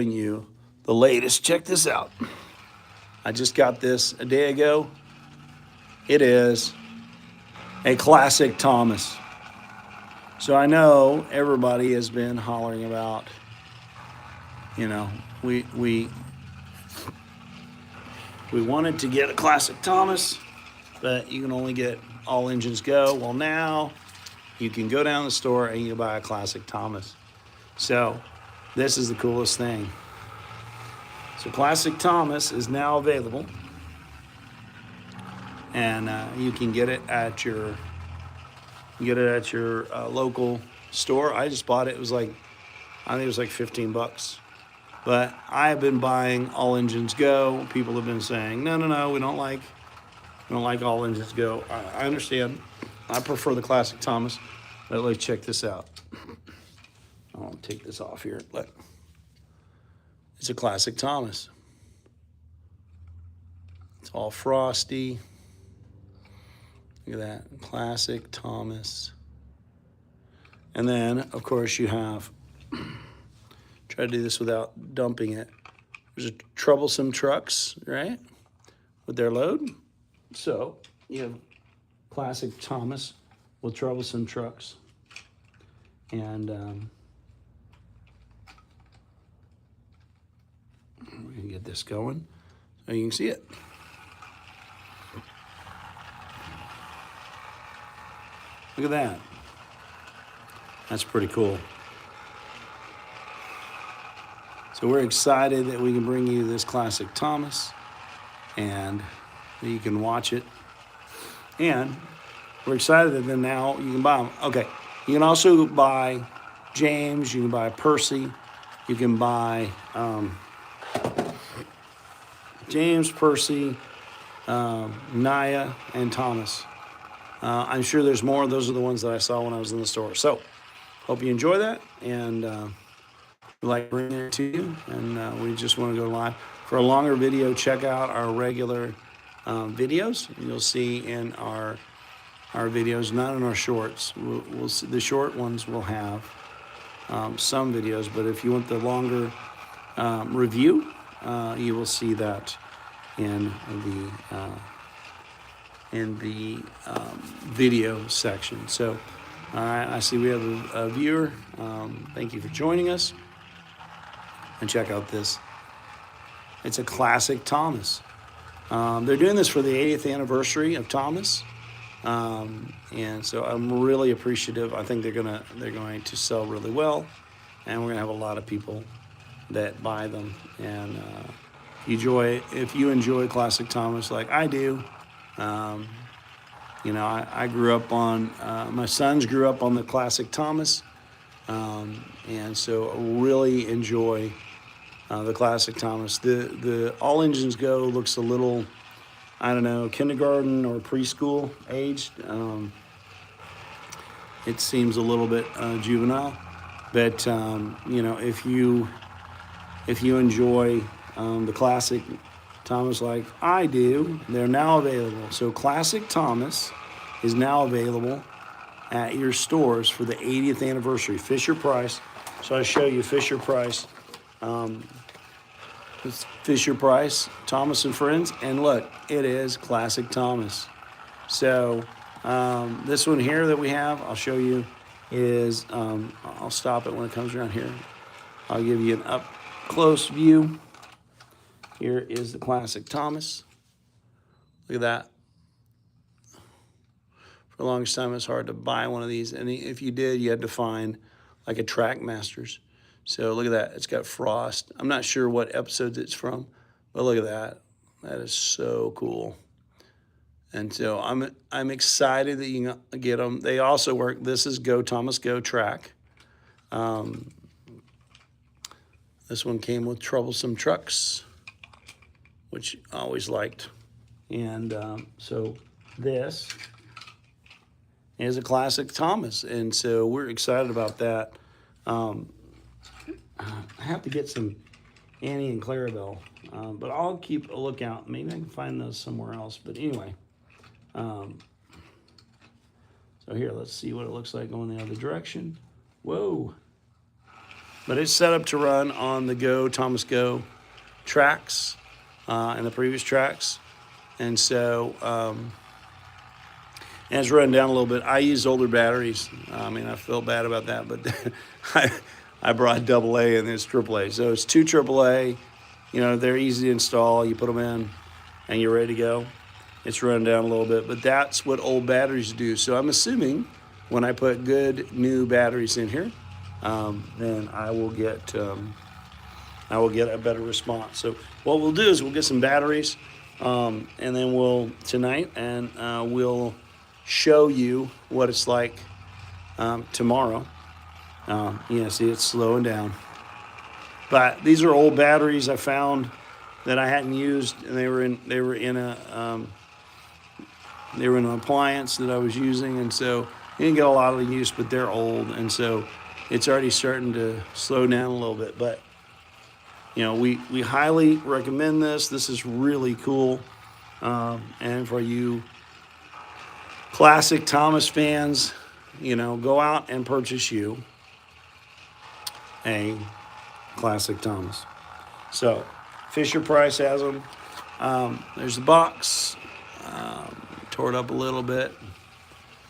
you the latest. Check this out. I just got this a day ago. It is a classic Thomas. So I know everybody has been hollering about, you know, we wanted to get a classic Thomas, but you can only get all engines go. Well, now you can go down the store and you can buy a classic Thomas. So this is the coolest thing. So Classic Thomas is now available, and you can get it at your local store. I just bought it. It was like, I think it was like $15. But I have been buying All Engines Go. People have been saying, no, we don't like All Engines Go. I understand. I prefer the Classic Thomas. But let's check this out. I'll take this off here. Look. It's a Classic Thomas. It's all frosty. Look at that. Classic Thomas. And then, of course, you have, try to do this without dumping it. There's a Troublesome Trucks, right? With their load. So you have Classic Thomas with Troublesome Trucks. And we're going to get this going so you can see it. Look at that. That's pretty cool. So we're excited that we can bring you this Classic Thomas and you can watch it. And we're excited that then now you can buy them. Okay, you can also buy James, you can buy Percy, you can buy James, Percy, Naya, and Thomas. I'm sure there's more. Those are the ones that I saw when I was in the store. So, hope you enjoy that, and we like bringing it to you. And we just want to go live. For a longer video, check out our regular videos. You'll see in our videos, not in our shorts. We'll see, the short ones will have some videos, but if you want the longer review, you will see that in the video section. So, all right, I see we have a viewer. Thank you for joining us. And check out this. It's a Classic Thomas. They're doing this for the 80th anniversary of Thomas, and so I'm really appreciative. I think they're going to sell really well, and we're gonna have a lot of people that buy them. And if you enjoy Classic Thomas like I do, you know, I grew up on, my sons grew up on the Classic Thomas, and so I really enjoy the Classic Thomas. The All Engines Go looks a little, I don't know, kindergarten or preschool aged. It seems a little bit juvenile, but you know, if you enjoy the Classic Thomas like I do, they're now available. So Classic Thomas is now available at your stores for the 80th anniversary. Fisher-Price. So I show you Fisher-Price. It's Fisher-Price, Thomas and Friends, and look, it is Classic Thomas. So this one here that we have, I'll show you, is, I'll stop it when it comes around here. I'll give you an up-close view. Here is the Classic Thomas. Look at that. For the longest time, it's hard to buy one of these, and if you did, you had to find like a Trackmasters. So look at that. It's got frost. I'm not sure what episodes it's from, but look at that. That is so cool. And so I'm excited that you can get them. They also work. This is Go Thomas Go Track. This one came with Troublesome Trucks, which I always liked. And so this is a Classic Thomas. And so we're excited about that. I have to get some Annie and Clarabelle, but I'll keep a lookout. Maybe I can find those somewhere else. But anyway, so here, let's see what it looks like going the other direction. Whoa. but it's set up to run on the Thomas Go tracks and the previous tracks. And so and it's running down a little bit. I use older batteries. I mean, I feel bad about that, but I brought AA and it's AAA. So it's 2 AAA. You know, they're easy to install. You put them in and you're ready to go. It's running down a little bit, but that's what old batteries do. So I'm assuming when I put good new batteries in here, then I will get a better response. So what we'll do is we'll get some batteries, and then we'll show you what it's like tomorrow. See, it's slowing down. But these are old batteries I found that I hadn't used, and they were in an appliance that I was using, and so they didn't get a lot of use, but they're old, and so it's already starting to slow down a little bit. But you know, we highly recommend this. This is really cool, and for you Classic Thomas fans, you know, go out and purchase you a Classic Thomas. So Fisher-Price has them. There's the box, tore it up a little bit,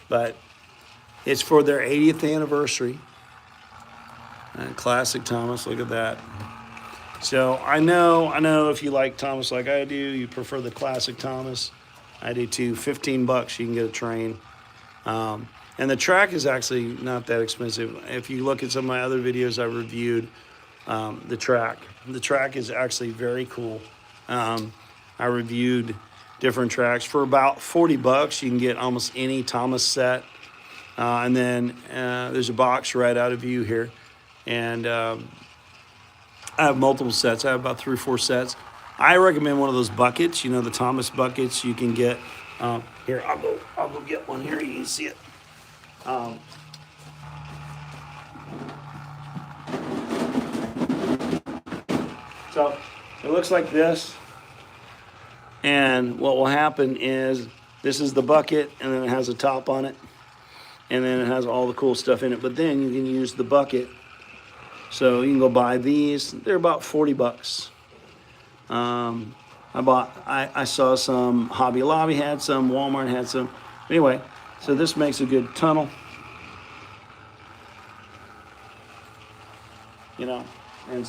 but it's for their 80th anniversary. Classic Thomas, look at that. So I know if you like Thomas like I do, you prefer the Classic Thomas. I do too. $15, you can get a train. And the track is actually not that expensive. If you look at some of my other videos I reviewed, the track is actually very cool. I reviewed different tracks. For about $40, you can get almost any Thomas set. And then there's a box right out of view here. And I have multiple sets. I have about 3 or 4 sets. I recommend one of those buckets, you know, the Thomas buckets you can get. Here, I'll go get one here. You can see it. So it looks like this. And what will happen is this is the bucket, and then it has a top on it. And then it has all the cool stuff in it. But then you can use the bucket. So you can go buy these. They're about $40. I saw some, Hobby Lobby had some, Walmart had some. Anyway, so this makes a good tunnel. You know, and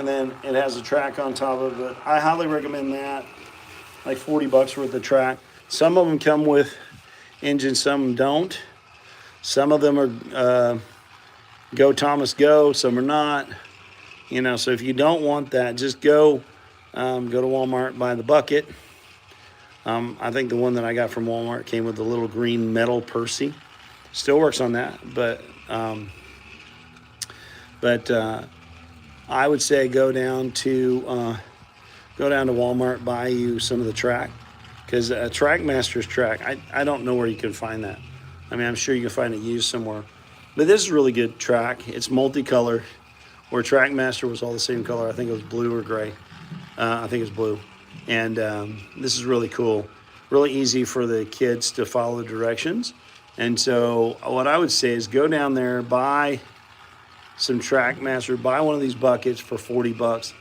then it has a track on top of it. I highly recommend that. Like $40 worth of track. Some of them come with engines, some of them don't. Some of them are Go Thomas Go, some are not. You know, so if you don't want that, just go to Walmart, buy the bucket. I think the one that I got from Walmart came with a little green metal Percy. Still works on that, but I would say go down to Walmart, buy you some of the track, because Trackmaster's track, I don't know where you can find that. I mean, I'm sure you can find it used somewhere, but this is really good track. It's multicolor, where Trackmaster was all the same color. I think it was blue or gray. I think it's blue, and this is really cool. Really easy for the kids to follow the directions. And so what I would say is go down there, buy some Trackmaster, buy one of these buckets for $40.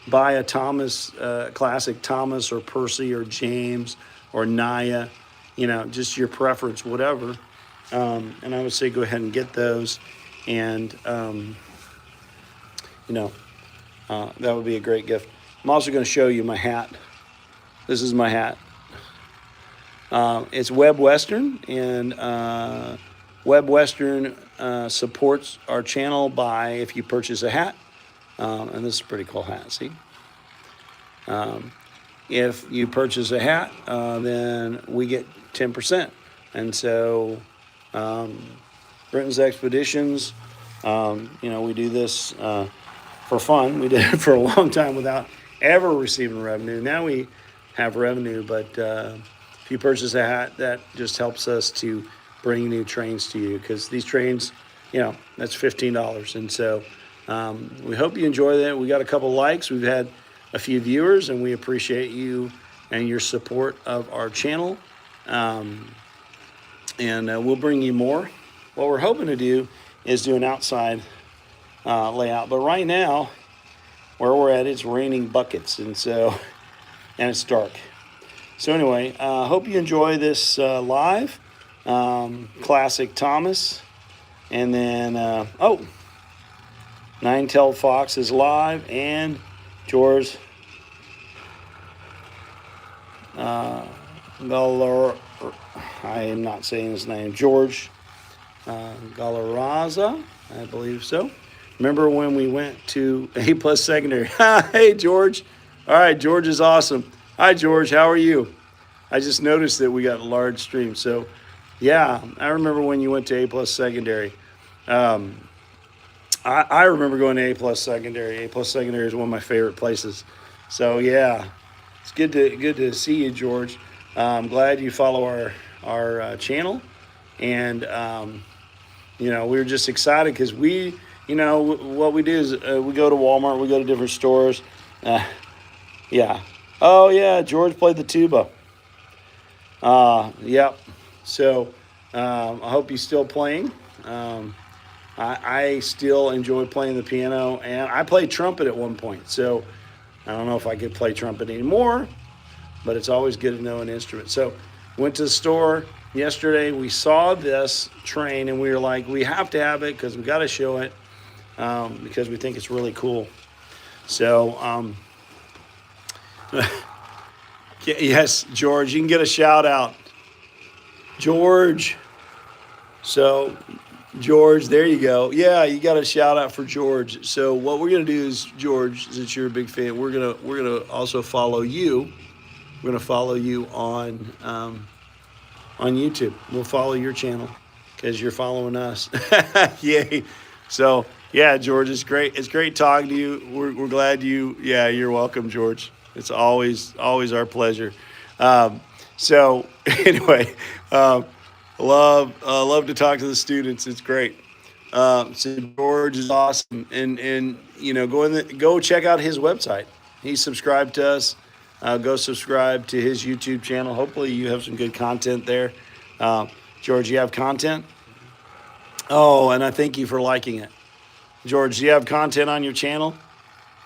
Buy a Thomas, Classic Thomas or Percy or James or Naya, you know, just your preference, whatever. And I would say go ahead and get those. And, you know, that would be a great gift. I'm also going to show you my hat. This is my hat. It's Web Western, and Web Western supports our channel by if you purchase a hat. And this is a pretty cool hat, see? If you purchase a hat, then we get 10%. And so Britton's Expeditions, you know, we do this for fun. We did it for a long time without ever receiving revenue. Now we have revenue, but if you purchase a hat, that just helps us to bring new trains to you, because these trains, you know, that's $15. And so we hope you enjoy that. We got a couple likes. We've had a few viewers, and we appreciate you and your support of our channel. And we'll bring you more. What we're hoping to do is do an outside layout. But right now, where we're at, it's raining buckets, and it's dark. So anyway, hope you enjoy this live. Classic Thomas. And then, Nine-Tailed Fox is live, and George Galar, I am not saying his name, George Galaraza, I believe so. Remember when we went to A+ secondary? Hey, George. All right, George is awesome. Hi, George. How are you? I just noticed that we got a large stream. So, yeah, I remember when you went to A+ secondary. I remember going to A+ secondary. A+ secondary is one of my favorite places. So, yeah, it's good to see you, George. I'm glad you follow our channel. And, we were just excited because what we do is we go to Walmart, we go to different stores. Yeah. Oh, yeah, George played the tuba. Yep. So I hope he's still playing. I still enjoy playing the piano, and I played trumpet at one point. So I don't know if I could play trumpet anymore, but it's always good to know an instrument. So went to the store yesterday. We saw this train, and we were like, we have to have it because we got to show it because we think it's really cool. So, yes, George, you can get a shout out. George. So, George, there you go. Yeah, you got a shout out for George. So what we're gonna do is, George, since you're a big fan, we're gonna also follow you. We're gonna follow you on YouTube. We'll follow your channel because you're following us. Yay! So yeah, George, it's great. It's great talking to you. We're glad you. Yeah, you're welcome, George. It's always our pleasure. So anyway. Love to talk to the students. It's great. So George is awesome, and go check out his website. He's subscribed to us. Go subscribe to his YouTube channel. Hopefully you have some good content there. George, you have content? Oh, and I thank you for liking it. George, do you have content on your channel?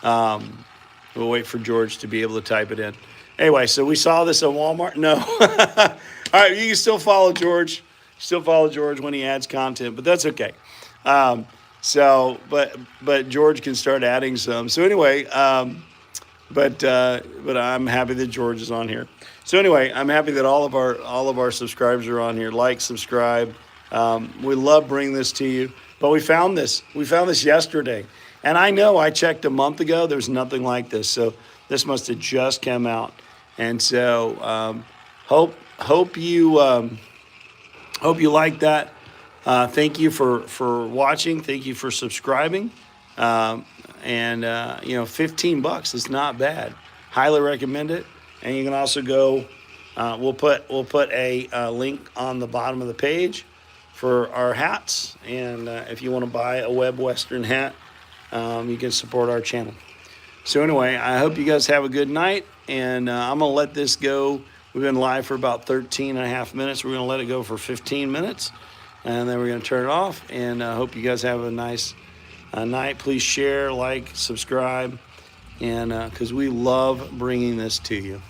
We'll wait for George to be able to type it in. Anyway, so we saw this at Walmart. No. All right, you can still follow George. Still follow George when he adds content, but that's okay. But George can start adding some. So anyway, but I'm happy that George is on here. So anyway, I'm happy that all of our subscribers are on here. Like, subscribe. We love bringing this to you. But we found this. We found this yesterday, and I know I checked a month ago. There's nothing like this. So this must have just come out, and so hope you like that. Thank you for watching. Thank you for subscribing. $15 is not bad. Highly recommend it. And you can also go. We'll put a link on the bottom of the page for our hats. And if you want to buy a Web Western hat, you can support our channel. So anyway, I hope you guys have a good night. And I'm gonna let this go. We've been live for about 13 and a half minutes. We're going to let it go for 15 minutes, and then we're going to turn it off. And I hope you guys have a nice night. Please share, like, subscribe, and because we love bringing this to you.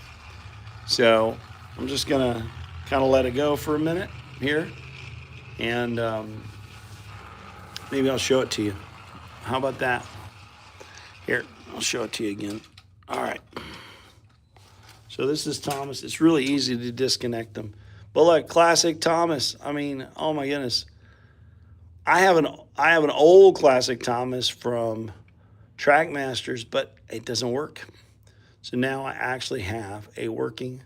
So I'm just going to kind of let it go for a minute here, and maybe I'll show it to you. How about that? Here, I'll show it to you again. All right. So this is Thomas. It's really easy to disconnect them. But look, classic Thomas. I mean, oh my goodness. I have an old classic Thomas from Trackmasters, but it doesn't work. So now I actually have a working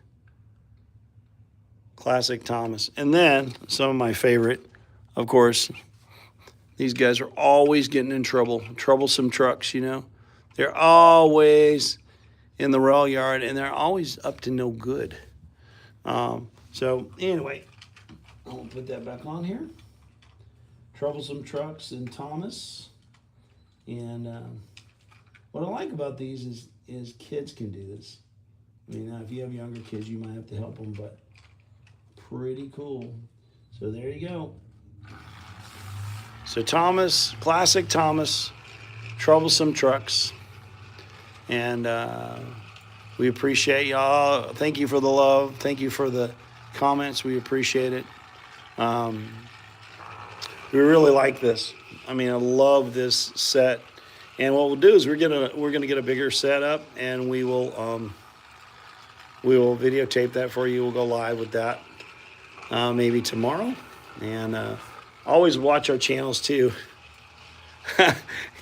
classic Thomas. And then some of my favorite, of course, these guys are always getting in trouble. Troublesome trucks, They're always in the rail yard, and they're always up to no good. So anyway, I'll put that back on here. Troublesome Trucks and Thomas. And what I like about these is kids can do this. I mean, if you have younger kids, you might have to help them, but pretty cool. So there you go. So Thomas, classic Thomas, troublesome trucks. And we appreciate y'all. Thank you for the love. Thank you for the comments. We appreciate it. We really like this. I mean, I love this set. And what we'll do is we're gonna get a bigger setup, and we will videotape that for you. We'll go live with that maybe tomorrow. And always watch our channels too.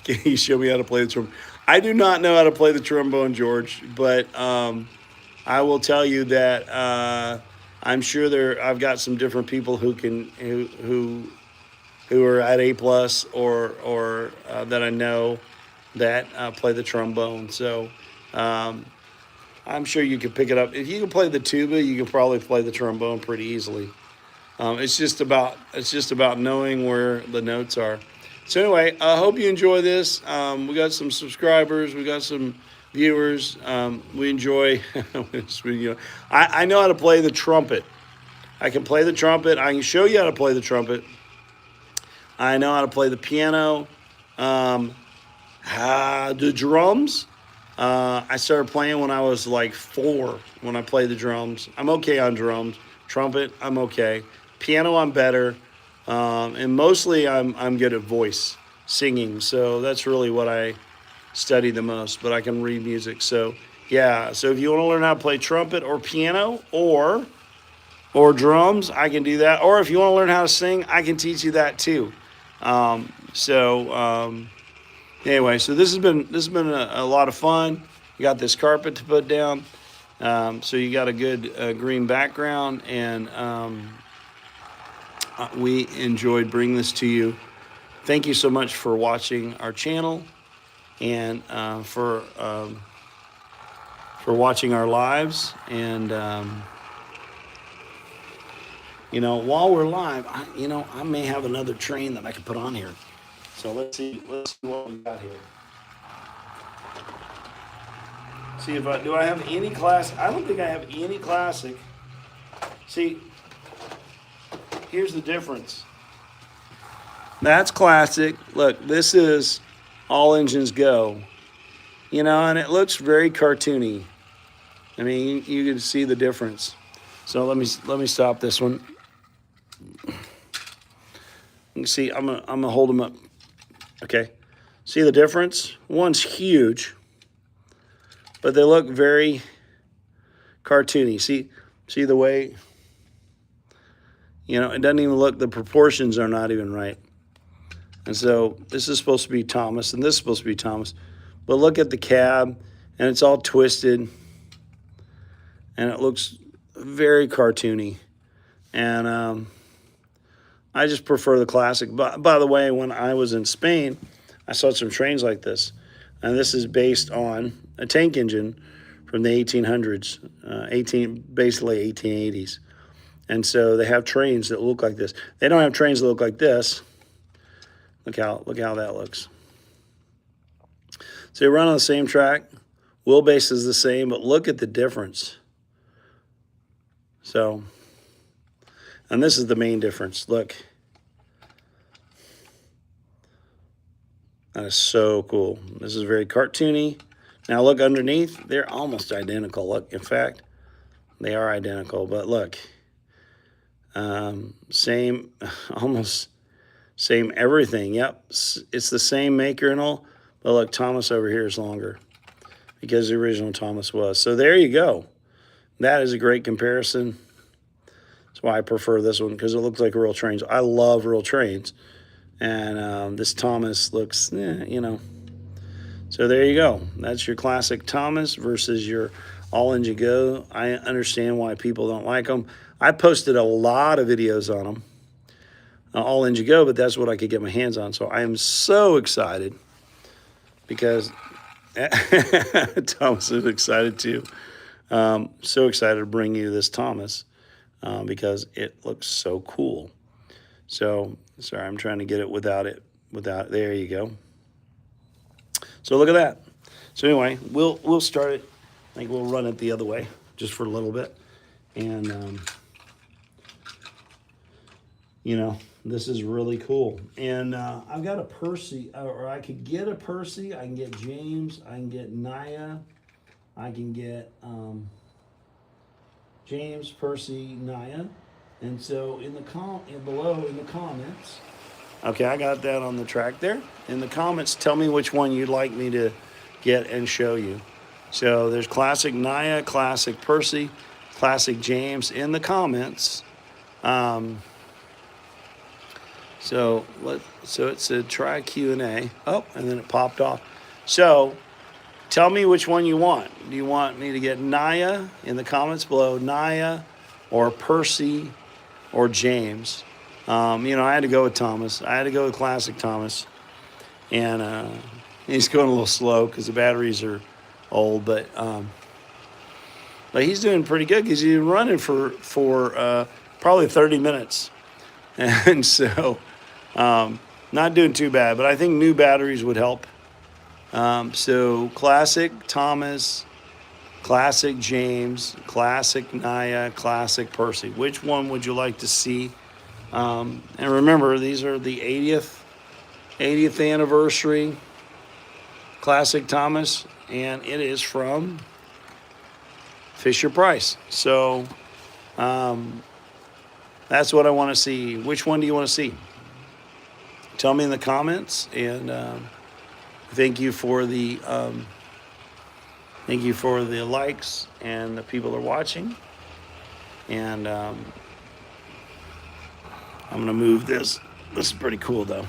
Can you show me how to play the trombone? I do not know how to play the trombone, George, but I will tell you that I'm sure I've got some different people who are at A+ or that I know that play the trombone. So I'm sure you could pick it up. If you can play the tuba, you can probably play the trombone pretty easily. It's just about knowing where the notes are. So anyway, I hope you enjoy this. We got some subscribers. We got some viewers. We enjoy this video. I know how to play the trumpet. I can play the trumpet. I can show you how to play the trumpet. I know how to play the piano. The drums. I started playing when I was like 4 when I played the drums. I'm okay on drums. Trumpet, I'm okay. Piano, I'm better. And mostly I'm good at voice, singing. So that's really what I study the most, but I can read music. So yeah, so if you want to learn how to play trumpet or piano or drums, I can do that. Or if you want to learn how to sing, I can teach you that too. Anyway, so this has been a lot of fun. You got this carpet to put down. So you got a good green background, and we enjoyed bringing this to you. Thank you so much for watching our channel, and for watching our lives. And while we're live, I may have another train that I could put on here. So let's see what we got here. See if do I have any class? I don't think I have any classic. See, here's the difference. That's classic. Look, this is All Engines Go. And it looks very cartoony. I mean, you can see the difference. So let me stop this one. You can see I'm gonna hold them up. Okay, see the difference? One's huge, but they look very cartoony. See the way, it doesn't even look, the proportions are not even right. And so this is supposed to be Thomas, and this is supposed to be Thomas. But look at the cab, and it's all twisted, and it looks very cartoony. And I just prefer the classic. By the way, when I was in Spain, I saw some trains like this. And this is based on a tank engine from the 1800s, basically 1880s. And so they have trains that look like this. They don't have trains that look like this. Look how that looks. So they run on the same track. Wheelbase is the same, but look at the difference. So, and this is the main difference. Look. That is so cool. This is very cartoony. Now look underneath. They're almost identical. Look, in fact, they are identical. But look, almost same everything. Yep, it's the same maker and all. But look, Thomas over here is longer because the original Thomas was. So there you go. That is a great comparison. That's why I prefer this one, because it looks like real trains. I love real trains. And this Thomas looks, So there you go. That's your classic Thomas versus your All Engine Go. I understand why people don't like them. I posted a lot of videos on them, All Engine Go, but that's what I could get my hands on. So I am so excited because Thomas is excited too. So excited to bring you this Thomas because it looks so cool. So, sorry, I'm trying to get it without, there you go. So look at that. So anyway, we'll start it. I think we'll run it the other way just for a little bit. And you know, this is really cool. And I've got a Percy, or I could get a Percy. I can get James. I can get Naya. I can get James, Percy, Naya. And so in the below in the comments, okay, I got that on the track there. In the comments, tell me which one you'd like me to get and show you. So there's classic Naya, classic Percy, classic James in the comments. So it said try Q&A. Oh, and then it popped off. So tell me which one you want. Do you want me to get Naya in the comments below, Naya or Percy or James? You know, I had to go with Thomas. I had to go with classic Thomas. And he's going a little slow because the batteries are old, but he's doing pretty good because he's running for probably 30 minutes. And so not doing too bad, but I think new batteries would help. So classic Thomas, classic James, classic Naya, classic Percy. Which one would you like to see? And remember, these are the 80th anniversary classic Thomas, and it is from Fisher-Price. So that's what I want to see. Which one do you want to see? Tell me in the comments, and thank you for the likes and the people that are watching. And I'm gonna move this. This is pretty cool though.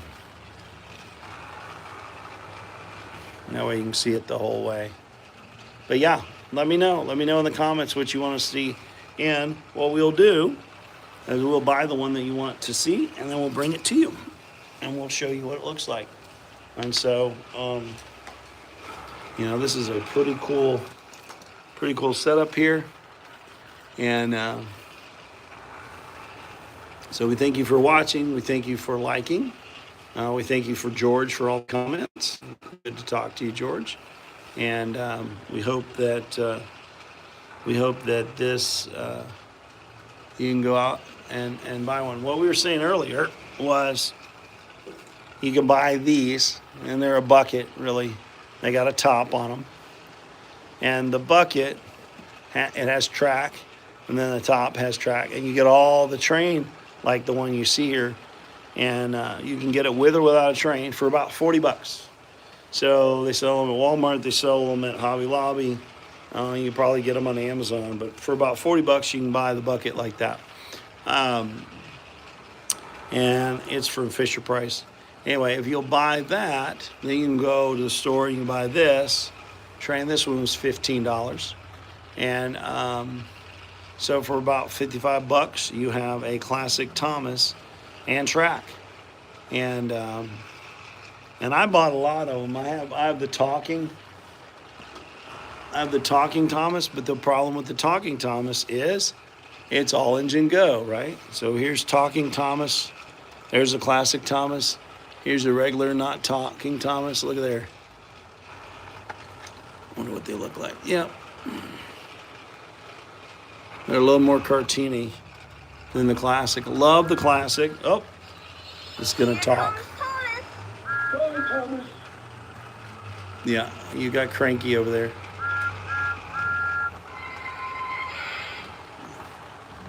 That way you can see it the whole way. But yeah, let me know. Let me know in the comments what you want to see. And what we'll do is we'll buy the one that you want to see, and then we'll bring it to you, and we'll show you what it looks like. And so, you know, this is a pretty cool setup here. And so we thank you for watching. We thank you for liking. We thank you for George for all the comments. Good to talk to you, George. And we hope that this you can go out and buy one. What we were saying earlier was you can buy these, and they're a bucket, really. They got a top on them. And the bucket, it has track, and then the top has track. And you get all the train, like the one you see here. And you can get it with or without a train for about 40 bucks. So they sell them at Walmart. They sell them at Hobby Lobby. You probably get them on Amazon. But for about 40 bucks, you can buy the bucket like that. And it's from Fisher-Price. Anyway, if you'll buy that, then you can go to the store and you can buy this train. This one was $15. And so for about 55 bucks, you have a classic Thomas and track. And I bought a lot of them. I have the talking Thomas, but the problem with the talking Thomas is it's all engine go, right? So here's talking Thomas. There's a classic Thomas. Here's a regular not talking Thomas. Look at there. Wonder what they look like. Yep. They're a little more cartoony than the classic. Love the classic. Oh, it's gonna talk. Yeah, you got Cranky over there.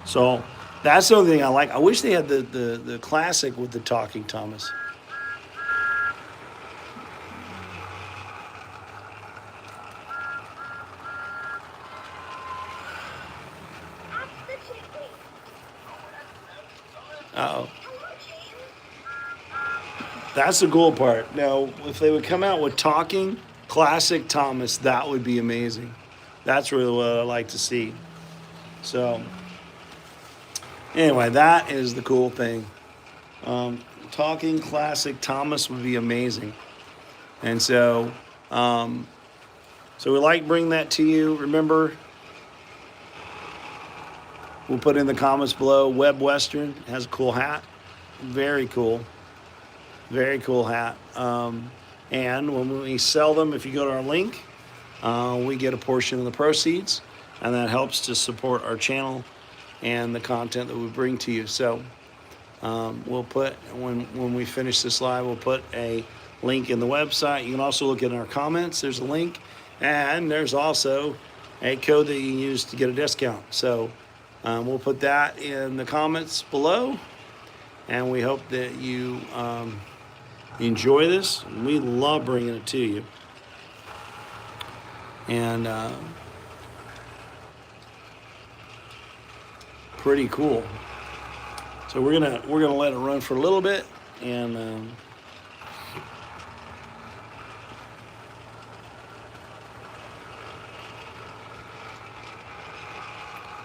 So that's the only thing I like. I wish they had the classic with the talking Thomas. Uh-oh. That's the cool part. Now, if they would come out with talking classic Thomas, that would be amazing. That's really what I like to see. So, anyway, that is the cool thing. Talking classic Thomas would be amazing. And so, we like bring that to you. Remember, we'll put in the comments below. Web Western has a cool hat. Very cool. Very cool hat. And when we sell them, if you go to our link, we get a portion of the proceeds, and that helps to support our channel and the content that we bring to you. So We'll put, when we finish this live, we'll put a link in the website. You can also look in our comments. There's a link. And there's also a code that you can use to get a discount. So we'll put that in the comments below. And we hope that you enjoy this. We love bringing it to you. And pretty cool. So we're gonna let it run for a little bit, and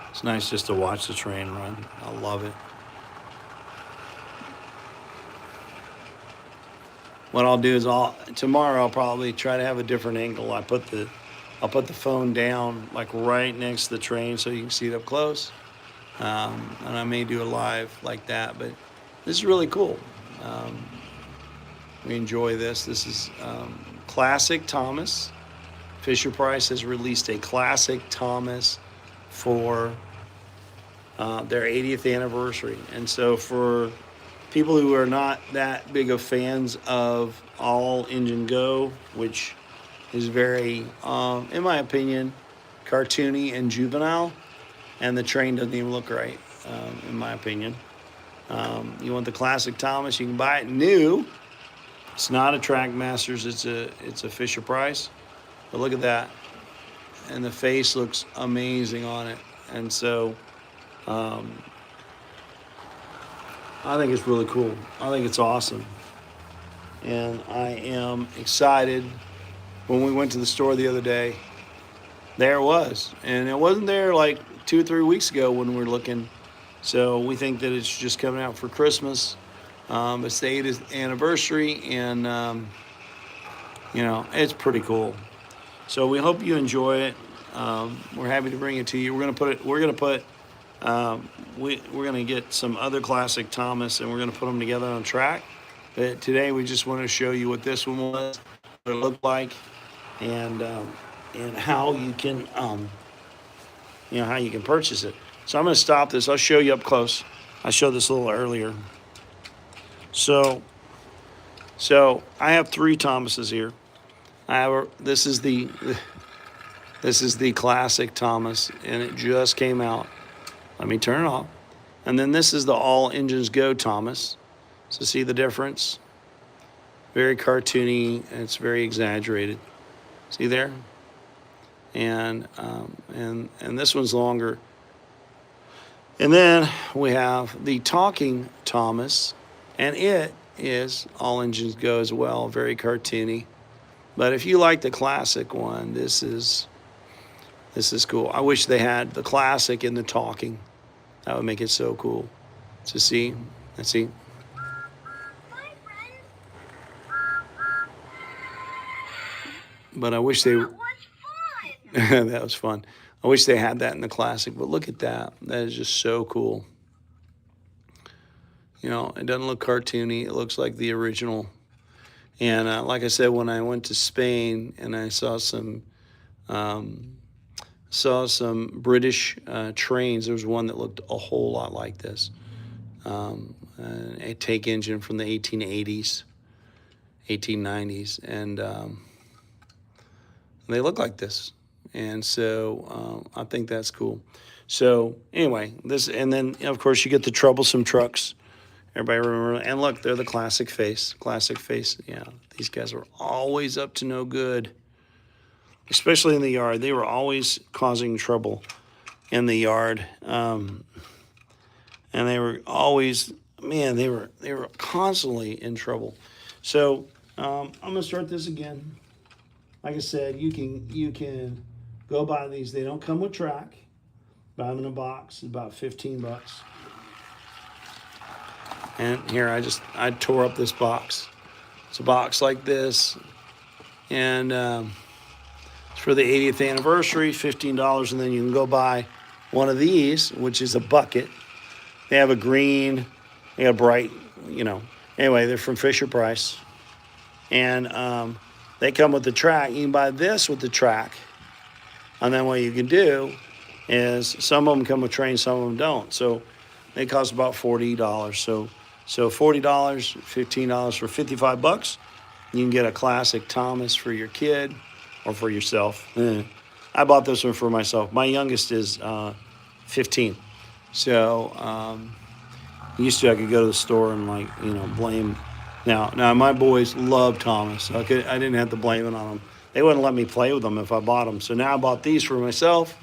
it's nice just to watch the train run. I love it. What I'll do is tomorrow I'll probably try to have a different angle. I'll put the phone down like right next to the train so you can see it up close. And I may do a live like that, but this is really cool. We enjoy this. This is Classic Thomas. Fisher-Price has released a Classic Thomas for their 80th anniversary. And so for people who are not that big of fans of All Engine Go, which is very, in my opinion, cartoony and juvenile, and the train doesn't even look right, in my opinion. You want the Classic Thomas, you can buy it new. It's not a Trackmasters, it's a Fisher-Price. But look at that. And the face looks amazing on it. And so I think it's really cool. I think it's awesome. And I am excited. When we went to the store the other day, there it was. And it wasn't there like 2 or 3 weeks ago when we were looking. So we think that it's just coming out for Christmas. It's the 80th anniversary, and it's pretty cool. So we hope you enjoy it. We're happy to bring it to you. We're gonna get some other Classic Thomas, and we're gonna put them together on track. But today we just want to show you what this one was, what it looked like, and how you can how you can purchase it. So I'm going to stop this. I'll show you up close. I showed this a little earlier. So I have 3 Thomases here. This is the Classic Thomas, and it just came out. Let me turn it off. And then this is the All Engines Go Thomas. So see the difference? Very cartoony, and it's very exaggerated. See there? And this one's longer. And then we have the Talking Thomas, and it is All Engines Go as well, very cartoony. But if you like the classic one, this is cool. I wish they had the classic and the talking. That would make it so cool to see. Let's see. But I wish they. That was fun. I wish they had that in the classic, but look at that. That is just so cool. It doesn't look cartoony. It looks like the original. And like I said, when I went to Spain and I saw some British trains, there was one that looked a whole lot like this. A take engine from the 1880s, 1890s, and they look like this. And so I think that's cool. So anyway, and then of course you get the troublesome trucks. Everybody remember? And look, they're the classic face. Classic face. Yeah, these guys were always up to no good, especially in the yard. They were always causing trouble in the yard, and they were always, they were constantly in trouble. So I'm gonna start this again. Like I said, you can go buy these. They don't come with track. Buy them in a box, about $15. And here I tore up this box. It's a box like this, and it's for the 80th anniversary, $15, and then you can go buy one of these, which is a bucket. They have a green, they have bright, Anyway, they're from Fisher-Price, and they come with the track. You can buy this with the track, and then what you can do is some of them come with trains, some of them don't. So they cost about $40. So So $40, $15 for $55. You can get a classic Thomas for your kid or for yourself. I bought this one for myself. My youngest is 15. So used to I could go to the store and blame. Now my boys love Thomas. I didn't have to blame it on them. They wouldn't let me play with them if I bought them. So now I bought these for myself,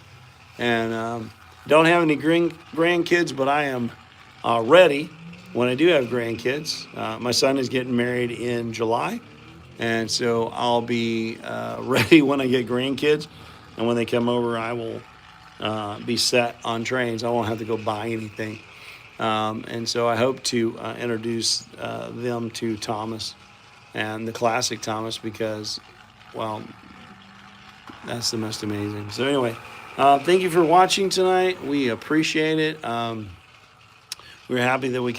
and don't have any grandkids, but I am ready when I do have grandkids. My son is getting married in July, and so I'll be ready when I get grandkids. And when they come over, I will be set on trains. I won't have to go buy anything. And so I hope to introduce them to Thomas and the classic Thomas because, well, that's the most amazing. So anyway, thank you for watching tonight. We appreciate it. We're happy that we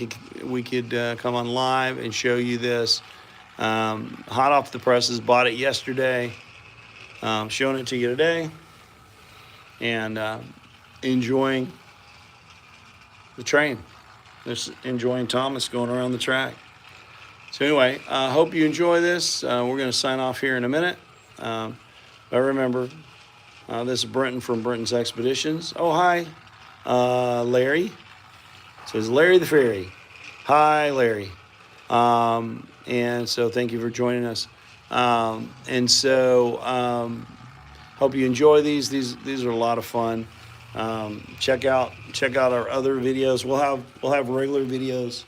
could come on live and show you this. Hot off the presses, bought it yesterday. Showing it to you today. And enjoying the train. Just enjoying Thomas going around the track. So anyway, I hope you enjoy this. We're going to sign off here in a minute. But remember, this is Brenton from Brenton's Expeditions. Oh, hi, Larry. It says Larry the Fairy. Hi, Larry. And so thank you for joining us. And so hope you enjoy these. These are a lot of fun. Check out our other videos. We'll have regular videos.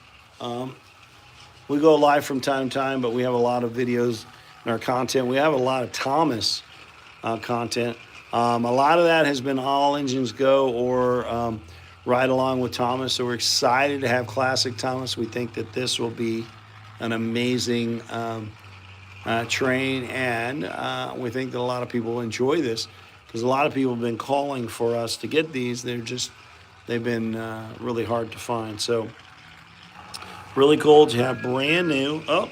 We go live from time to time, but we have a lot of videos in our content. We have a lot of Thomas content. A lot of that has been all engines go or ride along with Thomas. So we're excited to have classic Thomas. We think that this will be an amazing train, and we think that a lot of people will enjoy this because a lot of people have been calling for us to get these. They've been really hard to find. So really cool to have brand new. Oh.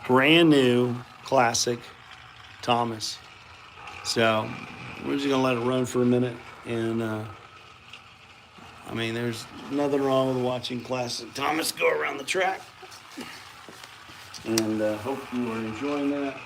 Brand new classic Thomas. So we're just gonna let it run for a minute, and there's nothing wrong with watching classic Thomas go around the track, and hope you are enjoying that.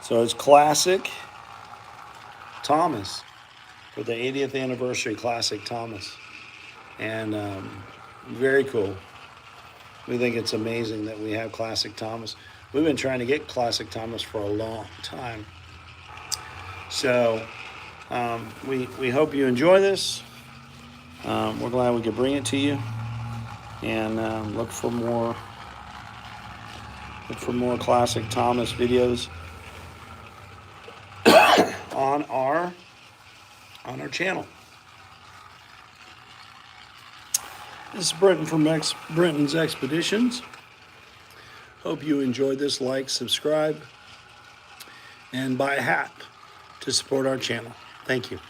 So it's classic Thomas for the 80th anniversary classic Thomas. And very cool. We think it's amazing that we have classic Thomas. We've been trying to get classic Thomas for a long time. So we hope you enjoy this. We're glad we could bring it to you. And look for more classic Thomas videos on our channel. This is Brenton from Brenton's Expeditions. Hope you enjoyed this. Like, subscribe, and buy a hat to support our channel. Thank you.